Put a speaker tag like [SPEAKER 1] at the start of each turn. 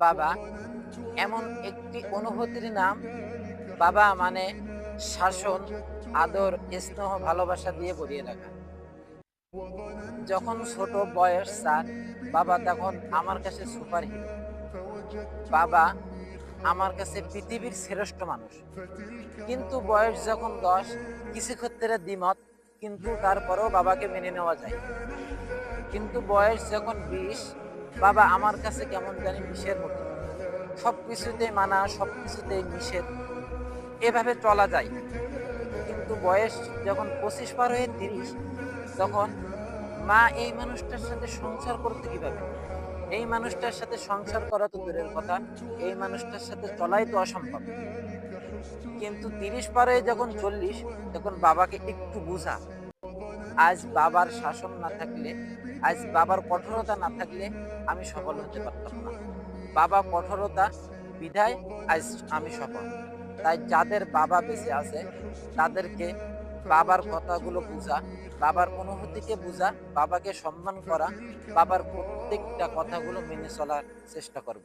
[SPEAKER 1] বাবা এমন একটি অনুভূতির নাম। বাবা মানে শাসন, আদর, স্নেহ, ভালোবাসা দিয়ে ভরিয়ে রাখা। যখন ছোট বয়স ৪, বাবা তখন আমার কাছে সুপার হিরো। বাবা আমার কাছে পৃথিবীর শ্রেষ্ঠ মানুষ। কিন্তু বয়স যখন ১০, কিছু ক্ষেত্রে দ্বিমত, কিন্তু তারপরেও বাবাকে মেনে নেওয়া যায়। কিন্তু বয়স যখন ২০, বাবা আমার কাছে কেমন জানি বিষের মতো। সবকিছুতেই মানা, সবকিছুতেই নিষেধ। এভাবে চলা যায়। কিন্তু বয়স যখন ২৫ পার হয়ে ৩০, তখন মা এই মানুষটার সাথে সংসার করতে কিভাবে? এই মানুষটার সাথে সংসার করা তো দূরের কথা, এই মানুষটার সাথে চলাই তো অসম্ভব। কিন্তু ৩০ পার হয়ে যখন ৪০, তখন বাবাকে একটু বুঝা। আজ বাবার শাসন না থাকলে, আজ বাবার কঠোরতা না থাকলে আমি সফল হতে পারতাম না। বাবা কঠোরতা বিধায় আজ আমি সফল। তাই যাদের বাবা বেঁচে আছে তাদেরকে বাবার কথাগুলো বুঝা, বাবার অনুভূতিকে বুঝা, বাবাকে সম্মান করা, বাবার প্রত্যেকটা কথাগুলো মেনে চলার চেষ্টা করব।